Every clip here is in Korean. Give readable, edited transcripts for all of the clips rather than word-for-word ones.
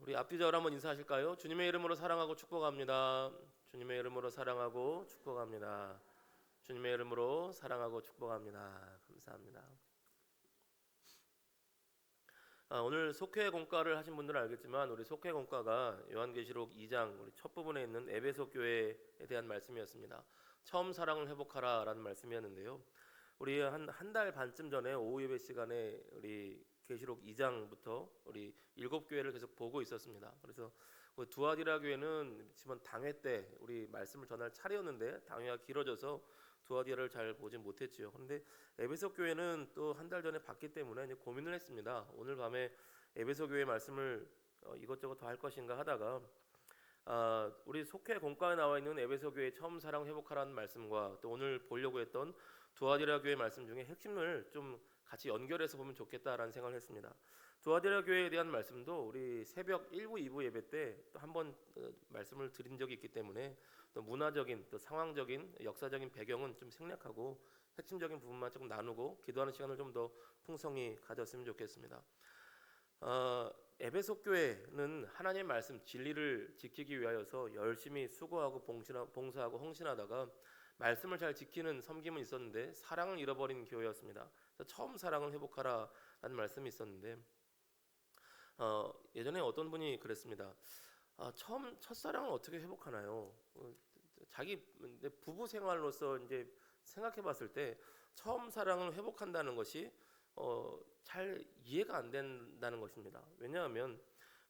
우리 앞뒤적으로 한번 인사하실까요? 주님의 이름으로 사랑하고 축복합니다. 주님의 이름으로 사랑하고 축복합니다. 주님의 이름으로 사랑하고 축복합니다. 감사합니다. 오늘 속회 공과를 하신 분들은 알겠지만 우리 속회 공과가 요한계시록 2장 우리 첫 부분에 있는 에베소 교회에 대한 말씀이었습니다. 처음 사랑을 회복하라라는 말씀이었는데요. 우리 한 달 반쯤 전에 오후 예배 시간에 우리 계시록 2장부터 우리 7교회를 계속 보고 있었습니다. 그래서 두아디라 교회는 지금 당회 때 우리 말씀을 전할 차례였는데 당회가 길어져서 두아디라를 잘 보지 못했지요. 그런데 에베소 교회는 또 한 달 전에 봤기 때문에 이제 고민을 했습니다. 오늘 밤에 에베소 교회 말씀을 이것저것 더 할 것인가 하다가 우리 속회 공과에 나와 있는 에베소 교회 처음 사랑 회복하라는 말씀과 또 오늘 보려고 했던 두아디라 교회 말씀 중에 핵심을 좀 같이 연결해서 보면 좋겠다라는 생각을 했습니다. 두아디라 교회에 대한 말씀도 우리 새벽 1부, 2부 예배 때 또 한번 말씀을 드린 적이 있기 때문에 또 문화적인 또 상황적인 역사적인 배경은 좀 생략하고 핵심적인 부분만 조금 나누고 기도하는 시간을 좀 더 풍성히 가졌으면 좋겠습니다. 에베소 교회는 하나님의 말씀 진리를 지키기 위하여서 열심히 수고하고 봉사하고 헌신하다가 말씀을 잘 지키는 섬김은 있었는데 사랑을 잃어버린 교회였습니다. 그래서 처음 사랑을 회복하라라는 말씀이 있었는데 예전에 어떤 분이 그랬습니다. 처음 첫사랑을 어떻게 회복하나요? 자기 부부 생활로서 이제 생각해봤을 때 처음 사랑을 회복한다는 것이 잘 이해가 안 된다는 것입니다. 왜냐하면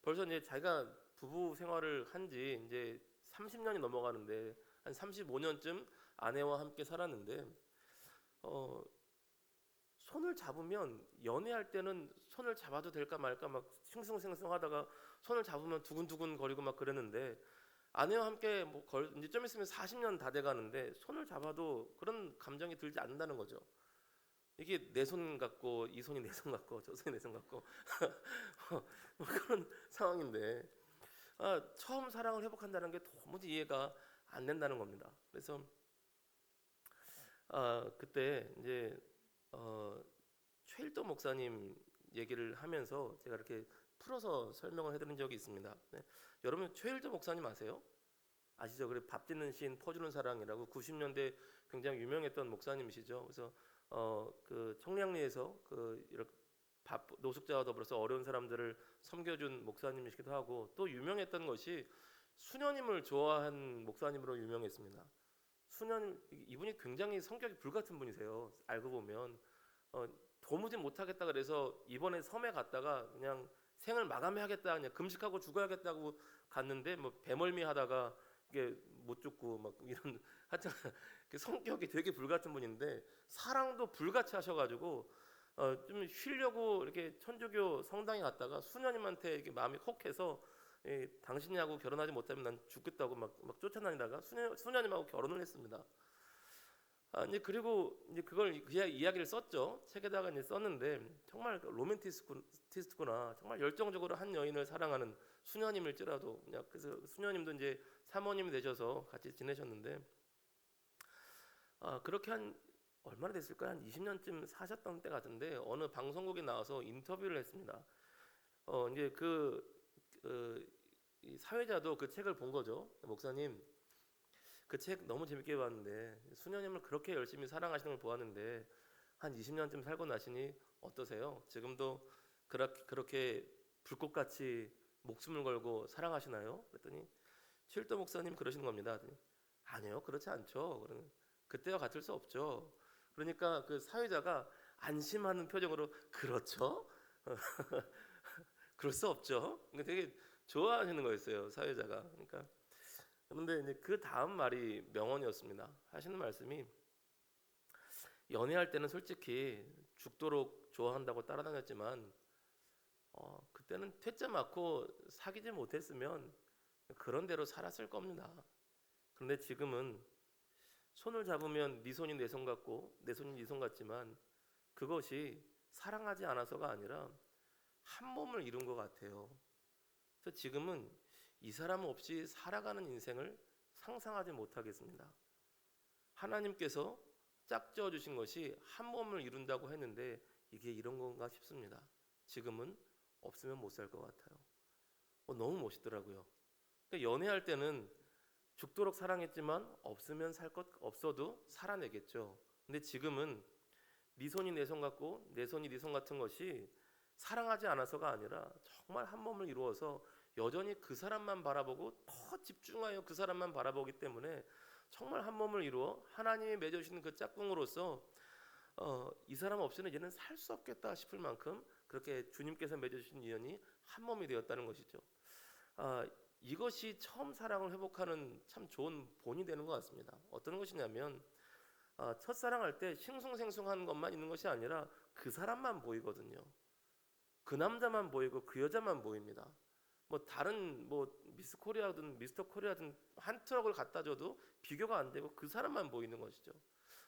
벌써 이제 자기가 부부 생활을 한지 이제 30년이 넘어가는데 한 35년쯤 아내와 함께 살았는데 손을 잡으면 연애할 때는 손을 잡아도 될까 말까 막 싱숭생숭하다가 손을 잡으면 두근두근 거리고 막 그랬는데 아내와 함께 이제 좀 있으면 40년 다 돼가는데 손을 잡아도 그런 감정이 들지 않는다는 거죠. 이게 내 손 같고 이 손이 내 손 같고 저 손이 내 손 같고 그런 상황인데 처음 사랑을 회복한다는 게 도무지 이해가 안 된다는 겁니다. 그래서 그때 이제 최일도 목사님 얘기를 하면서 제가 이렇게 풀어서 설명을 해드린 적이 있습니다. 네. 여러분 최일도 목사님 아세요? 아시죠? 그래 밥 짓는 시인 퍼주는 사랑이라고 90년대 굉장히 유명했던 목사님이시죠. 그래서 그 청량리에서 이렇게 노숙자와 더불어서 어려운 사람들을 섬겨준 목사님이시기도 하고 또 유명했던 것이 수녀님을 좋아한 목사님으로 유명했습니다. 수녀님 이분이 굉장히 성격이 불같은 분이세요. 알고 보면 도무지 못하겠다 그래서 이번에 섬에 갔다가 그냥 생을 마감해야겠다 그냥 금식하고 죽어야겠다고 갔는데 뭐 배멀미 하다가 이게 못 죽고 막 이런 하여튼 성격이 되게 불같은 분인데 사랑도 불같이 하셔가지고 좀 쉬려고 이렇게 천주교 성당에 갔다가 수녀님한테 이렇게 마음이 혹해서 당신하고 결혼하지 못하면 난 죽겠다고 막 쫓아다니다가 수녀님하고 결혼을 했습니다. 이제 그리고 이제 그걸 그 이야기를 썼죠. 책에다가 이제 썼는데 정말 로맨티스트구나. 정말 열정적으로 한 여인을 사랑하는 수녀님일지라도 그냥 그래서 수녀님도 이제 사모님이 되셔서 같이 지내셨는데 그렇게 한 얼마나 됐을까요? 한 20년쯤 사셨던 때 같은데 어느 방송국에 나와서 인터뷰를 했습니다. 이제 이 사회자도 그 책을 본 거죠. 목사님, 그 책 너무 재밌게 봤는데 수녀님을 그렇게 열심히 사랑하시는 걸 보았는데 한 20년쯤 살고 나시니 어떠세요? 지금도 그렇게 불꽃같이 목숨을 걸고 사랑하시나요? 그랬더니 칠도 목사님 그러시는 겁니다. 아니요, 그렇지 않죠. 그때와 같을 수 없죠. 그러니까 그 사회자가 안심하는 표정으로 그렇죠? 그럴 수 없죠. 그러니까 되게 좋아하시는 거였어요, 사회자가. 그러니까 그런데 이제 그 다음 말이 명언이었습니다. 하시는 말씀이 연애할 때는 솔직히 죽도록 좋아한다고 따라다녔지만 그때는 퇴짜 맞고 사귀지 못했으면 그런 대로 살았을 겁니다. 그런데 지금은 손을 잡으면 네 손이 내 손 같고 내 손이 네 손 같지만 그것이 사랑하지 않아서가 아니라 한 몸을 이룬 것 같아요. 그래서 지금은 이 사람 없이 살아가는 인생을 상상하지 못하겠습니다. 하나님께서 짝지어 주신 것이 한 몸을 이룬다고 했는데 이게 이런 건가 싶습니다. 지금은 없으면 못 살 것 같아요. 너무 멋있더라고요. 그러니까 연애할 때는 죽도록 사랑했지만 없으면 살 것 없어도 살아내겠죠. 근데 지금은 네 손이 내 손 같고 내 손이 네 손 같은 것이 사랑하지 않아서가 아니라 정말 한 몸을 이루어서 여전히 그 사람만 바라보고 더 집중하여 그 사람만 바라보기 때문에 정말 한 몸을 이루어 하나님이 맺어주시는 그 짝꿍으로서 이 사람 없이는 얘는 살 수 없겠다 싶을 만큼 그렇게 주님께서 맺어주신 인연이 한 몸이 되었다는 것이죠. 아, 이것이 처음 사랑을 회복하는 참 좋은 본이 되는 것 같습니다. 어떤 것이냐면 첫사랑할 때 싱숭생숭한 것만 있는 것이 아니라 그 사람만 보이거든요. 그 남자만 보이고 그 여자만 보입니다. 뭐 다른 뭐 미스 코리아든 미스터 코리아든 한 트럭을 갖다 줘도 비교가 안 되고 그 사람만 보이는 것이죠.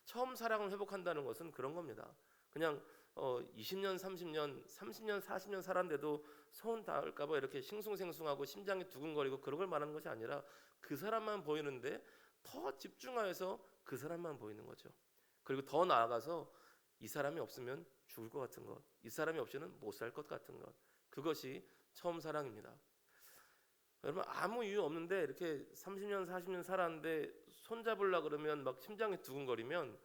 처음 사랑을 회복한다는 것은 그런 겁니다. 그냥 20년, 30년, 30년, 40년 살았는데도 소원 닿을까 봐 이렇게 싱숭생숭하고 심장이 두근거리고 그런 걸 말하는 것이 아니라 그 사람만 보이는데 더 집중하여서 그 사람만 보이는 거죠. 그리고 더 나아가서 이 사람이 없으면 죽을 것 같은 것, 이 사람이 없이는 못 살 것 같은 것, 그것이 처음 사랑입니다. 여러분 아무 이유 없는데 이렇게 30년, 40년 살았는데 손 잡으려 그러면 막 심장이 두근거리면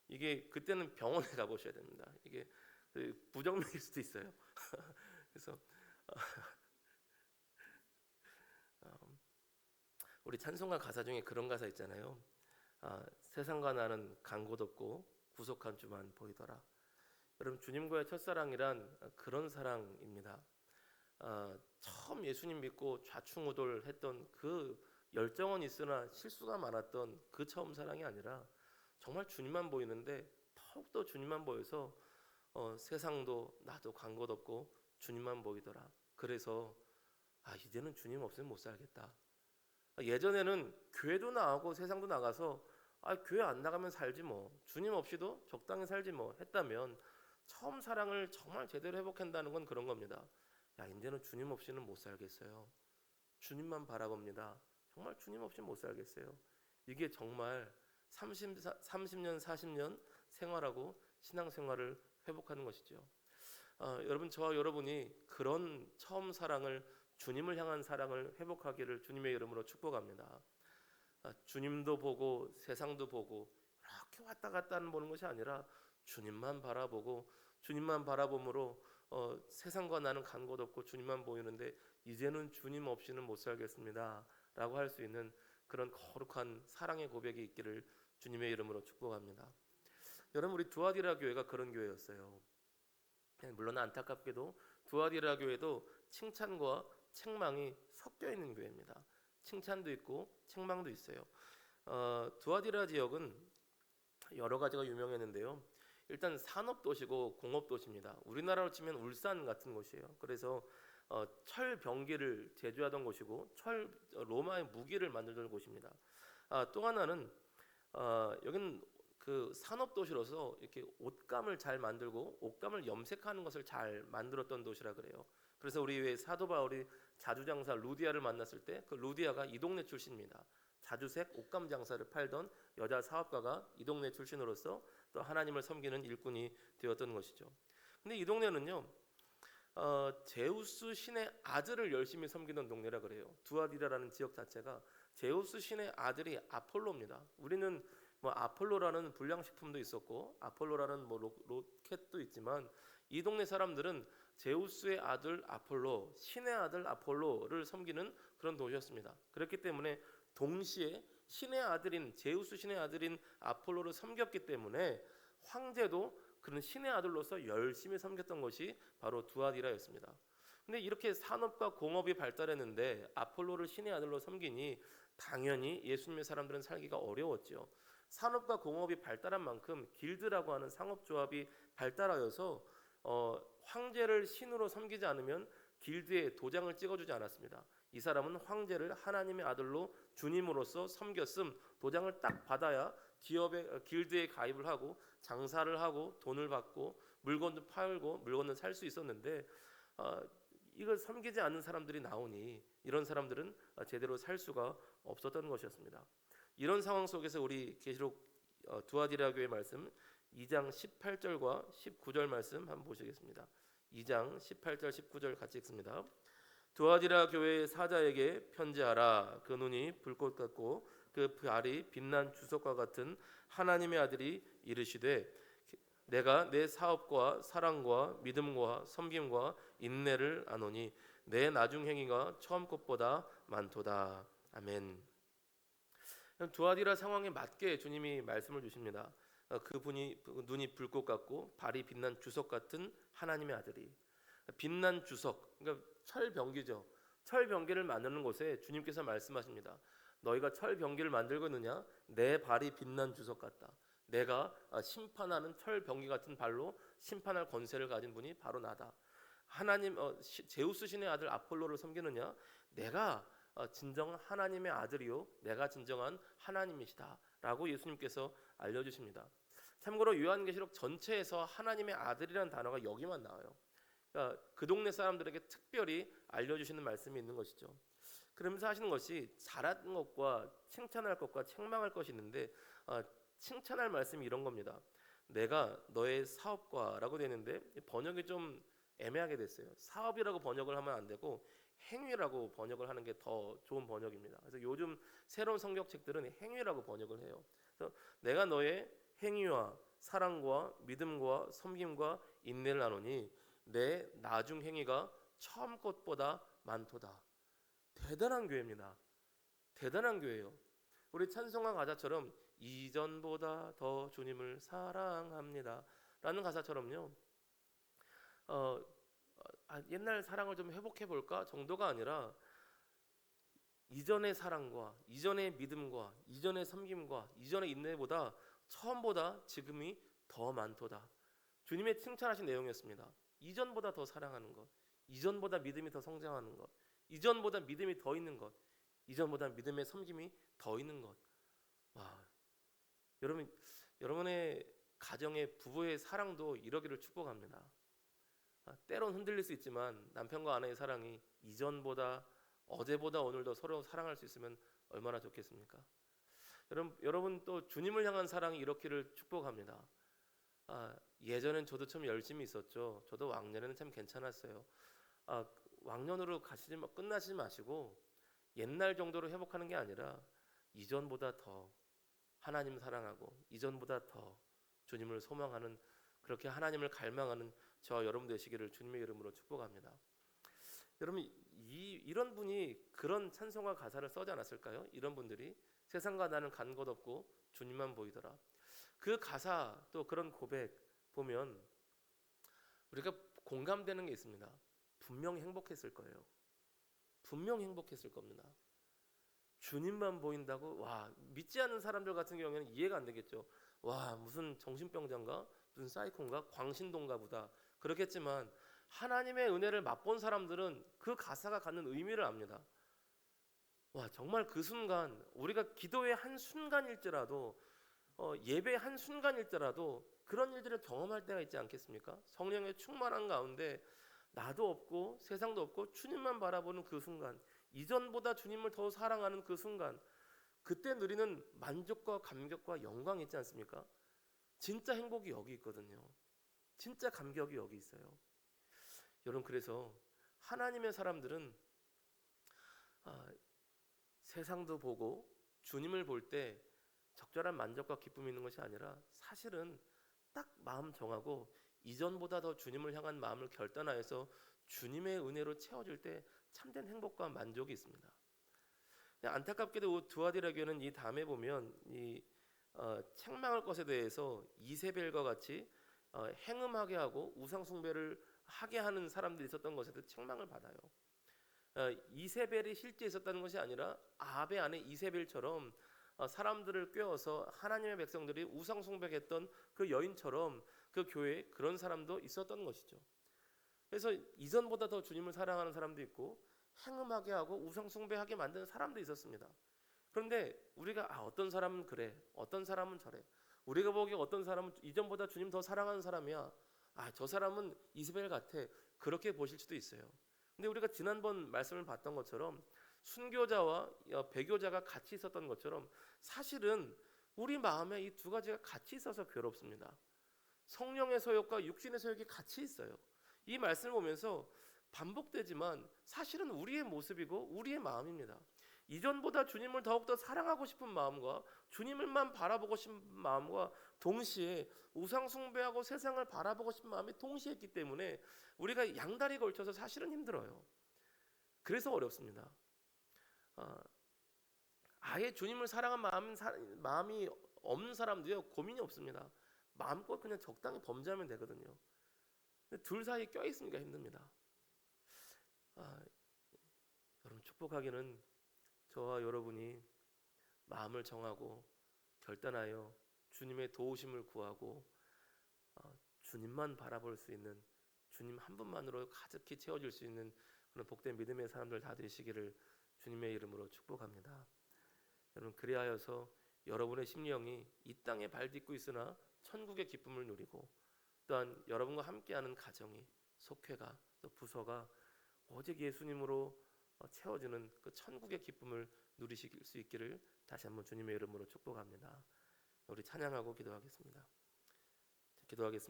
이게 그때는 병원에 가보셔야 됩니다. 이게 부정맥일 수도 있어요. 그래서 우리 찬송가 가사 중에 그런 가사 있잖아요. 세상과 나는 간 곳 없고 구속한 주만 보이더라. 여러분 주님과의 첫사랑이란 그런 사랑입니다. 처음 예수님 믿고 좌충우돌했던 그 열정은 있으나 실수가 많았던 그 처음 사랑이 아니라 정말 주님만 보이는데 더욱더 주님만 보여서 세상도 나도 간 곳 없고 주님만 보이더라. 그래서 이제는 주님 없으면 못 살겠다. 예전에는 교회도 나가고 세상도 나가서 교회 안 나가면 살지 뭐 주님 없이도 적당히 살지 뭐 했다면 처음 사랑을 정말 제대로 회복한다는 건 그런 겁니다. 이제는 주님 없이는 못 살겠어요. 주님만 바라봅니다. 정말 주님 없이 못 살겠어요. 이게 정말 30년 40년 생활하고 신앙생활을 회복하는 것이죠. 여러분 저와 여러분이 그런 처음 사랑을 주님을 향한 사랑을 회복하기를 주님의 이름으로 축복합니다. 주님도 보고 세상도 보고 이렇게 왔다 갔다 보는 것이 아니라 주님만 바라보고 주님만 바라봄으로 세상과 나는 간 곳 없고 주님만 보이는데 이제는 주님 없이는 못 살겠습니다 라고 할 수 있는 그런 거룩한 사랑의 고백이 있기를 주님의 이름으로 축복합니다. 여러분 우리 두아디라 교회가 그런 교회였어요. 물론 안타깝게도 두아디라 교회도 칭찬과 책망이 섞여 있는 교회입니다. 칭찬도 있고 책망도 있어요. 두아디라 지역은 여러 가지가 유명했는데요. 일단 산업도시고 공업도시입니다. 우리나라로 치면 울산 같은 곳이에요. 그래서 철 병기를 제조하던 곳이고 로마의 무기를 만들던 곳입니다. 또 하나는 여기는 그 산업도시로서 이렇게 옷감을 잘 만들고 옷감을 염색하는 것을 잘 만들었던 도시라 그래요. 그래서 우리 왜 사도 바울이 자주장사 루디아를 만났을 때 그 루디아가 이 동네 출신입니다. 자주색 옷감 장사를 팔던 여자 사업가가 이 동네 출신으로서 또 하나님을 섬기는 일꾼이 되었던 것이죠. 근데 이 동네는요, 제우스 신의 아들을 열심히 섬기는 동네라 그래요. 두아디라라는 지역 자체가 제우스 신의 아들이 아폴로입니다. 우리는 뭐 아폴로라는 불량식품도 있었고 아폴로라는 뭐 로켓도 있지만 이 동네 사람들은 제우스의 아들 아폴로, 신의 아들 아폴로를 섬기는 그런 도시였습니다. 그렇기 때문에 동시에 신의 아들인 제우스 신의 아들인 아폴로를 섬겼기 때문에 황제도 그런 신의 아들로서 열심히 섬겼던 것이 바로 두아디라였습니다. 근데 이렇게 산업과 공업이 발달했는데 아폴로를 신의 아들로 섬기니 당연히 예수님의 사람들은 살기가 어려웠죠. 산업과 공업이 발달한 만큼 길드라고 하는 상업조합이 발달하여서 황제를 신으로 섬기지 않으면 길드에 도장을 찍어주지 않았습니다. 이 사람은 황제를 하나님의 아들로 주님으로서 섬겼음 도장을 딱 받아야 길드에 가입을 하고 장사를 하고 돈을 받고 물건도 팔고 물건을 살 수 있었는데 이걸 섬기지 않는 사람들이 나오니 이런 사람들은 제대로 살 수가 없었던 것이었습니다. 이런 상황 속에서 우리 계시록 두아디라 교회 말씀 2장 18절과 19절 말씀 한번 보시겠습니다. 2장 18절 19절 같이 읽습니다. 두아디라 교회의 사자에게 편지하라. 그 눈이 불꽃 같고 그 발이 빛난 주석과 같은 하나님의 아들이 이르시되 내가 내 사업과 사랑과 믿음과 섬김과 인내를 아노니 내 나중 행위가 처음 것보다 많도다. 아멘. 두아디라 상황에 맞게 주님이 말씀을 주십니다. 그분이 눈이 불꽃 같고 발이 빛난 주석 같은 하나님의 아들이, 빛난 주석, 그러니까 철병기죠. 철병기를 만드는 곳에 주님께서 말씀하십니다. 너희가 철병기를 만들고 있느냐? 내 발이 빛난 주석 같다. 내가 심판하는 철병기 같은 발로 심판할 권세를 가진 분이 바로 나다. 하나님, 제우스 신의 아들 아폴로를 섬기느냐? 내가 진정 하나님의 아들이요, 내가 진정한 하나님이시다라고 예수님께서 알려주십니다. 참고로 요한계시록 전체에서 하나님의 아들이라는 단어가 여기만 나와요. 그러니까 그 동네 사람들에게 특별히 알려주시는 말씀이 있는 것이죠. 그러면서 하시는 것이 잘하는 것과 칭찬할 것과 책망할 것이 있는데, 칭찬할 말씀이 이런 겁니다. 내가 너의 사업과라고 되는데 번역이 좀 애매하게 됐어요. 사업이라고 번역을 하면 안 되고 행위라고 번역을 하는 게 더 좋은 번역입니다. 그래서 요즘 새로운 성경책들은 행위라고 번역을 해요. 그래서 내가 너의 행위와 사랑과 믿음과 섬김과 인내를 나누니 내 나중 행위가 처음 것보다 많도다. 대단한 교회입니다. 대단한 교회예요. 우리 찬송가 가사처럼 이전보다 더 주님을 사랑합니다 라는 가사처럼요, 옛날 사랑을 좀 회복해 볼까 정도가 아니라 이전의 사랑과 이전의 믿음과 이전의 섬김과 이전의 인내보다 처음보다 지금이 더 많도다. 주님의 칭찬하신 내용이었습니다. 이전보다 더 사랑하는 것, 이전보다 믿음이 더 성장하는 것, 이전보다 믿음이 더 있는 것, 이전보다 믿음의 섬김이 더 있는 것. 와, 여러분의 가정의 부부의 사랑도 이러기를 축복합니다. 때론 흔들릴 수 있지만 남편과 아내의 사랑이 이전보다 어제보다 오늘도 서로 사랑할 수 있으면 얼마나 좋겠습니까? 여러분 또 주님을 향한 사랑이 이렇기를 축복합니다. 예전엔 저도 참 열심히 있었죠. 저도 왕년에는 참 괜찮았어요. 왕년으로 끝나시지 마시고 옛날 정도로 회복하는 게 아니라 이전보다 더 하나님 사랑하고 이전보다 더 주님을 소망하는, 그렇게 하나님을 갈망하는 저와 여러분 되시기를 주님의 이름으로 축복합니다. 여러분, 이런 분이 그런 찬송가 가사를 써지 않았을까요? 이런 분들이 세상과 나는 간 것 없고 주님만 보이더라. 그 가사 또 그런 고백 보면 우리가 공감되는 게 있습니다. 분명히 행복했을 거예요. 분명히 행복했을 겁니다. 주님만 보인다고? 와, 믿지 않는 사람들 같은 경우에는 이해가 안 되겠죠. 와, 무슨 정신병자인가? 무슨 사이콘가? 광신도인가 보다. 그렇겠지만 하나님의 은혜를 맛본 사람들은 그 가사가 갖는 의미를 압니다. 와, 정말 그 순간, 우리가 기도의 한 순간일지라도, 예배의 한 순간일지라도 그런 일들을 경험할 때가 있지 않겠습니까? 성령의 충만한 가운데 나도 없고 세상도 없고 주님만 바라보는 그 순간, 이전보다 주님을 더 사랑하는 그 순간, 그때 누리는 만족과 감격과 영광이 있지 않습니까? 진짜 행복이 여기 있거든요. 진짜 감격이 여기 있어요. 여러분, 그래서 하나님의 사람들은 세상도 보고 주님을 볼 때 적절한 만족과 기쁨이 있는 것이 아니라 사실은 딱 마음 정하고 이전보다 더 주님을 향한 마음을 결단하여서 주님의 은혜로 채워질 때 참된 행복과 만족이 있습니다. 안타깝게도 두아디라 교회는 이 다음에 보면 책망할 것에 대해서 이세벨과 같이 행음하게 하고 우상 숭배를 하게 하는 사람들이 있었던 것에도 책망을 받아요. 이세벨이 실제 있었다는 것이 아니라 아합의 아내 이세벨처럼 사람들을 꿰어서 하나님의 백성들이 우상 숭배했던 그 여인처럼 그 교회에 그런 사람도 있었던 것이죠. 그래서 이전보다 더 주님을 사랑하는 사람도 있고 행음하게 하고 우상 숭배하게 만드는 사람도 있었습니다. 그런데 우리가 어떤 사람은 그래, 어떤 사람은 저래, 우리가 보기에 어떤 사람은 이전보다 주님 더 사랑하는 사람이야, 저 사람은 이세벨 같아, 그렇게 보실 수도 있어요. 근데 우리가 지난번 말씀을 봤던 것처럼 순교자와 배교자가 같이 있었던 것처럼 사실은 우리 마음에 이 두 가지가 같이 있어서 괴롭습니다. 성령의 소욕과 육신의 소욕이 같이 있어요. 이 말씀을 보면서 반복되지만 사실은 우리의 모습이고 우리의 마음입니다. 이전보다 주님을 더욱더 사랑하고 싶은 마음과 주님을만 바라보고 싶은 마음과 동시에 우상 숭배하고 세상을 바라보고 싶은 마음이 동시에 있기 때문에 우리가 양다리 걸쳐서 사실은 힘들어요. 그래서 어렵습니다. 아예 주님을 사랑한 마음이 없는 사람도요, 고민이 없습니다. 마음껏 그냥 적당히 범죄하면 되거든요. 근데 둘 사이에 껴있으니까 힘듭니다. 여러분, 축복하기는 저와 여러분이 마음을 정하고 결단하여 주님의 도우심을 구하고 주님만 바라볼 수 있는, 주님 한 분만으로 가득히 채워질 수 있는 그런 복된 믿음의 사람들 다 되시기를 주님의 이름으로 축복합니다. 여러분, 그리하여서 여러분의 심령이 이 땅에 발 딛고 있으나 천국의 기쁨을 누리고, 또한 여러분과 함께하는 가정이, 속회가, 또 부서가 오직 예수님으로 채워지는 그 천국의 기쁨을 누리실 수 있기를 다시 한번 주님의 이름으로 축복합니다. 우리 찬양하고 기도하겠습니다. 기도하겠습니다.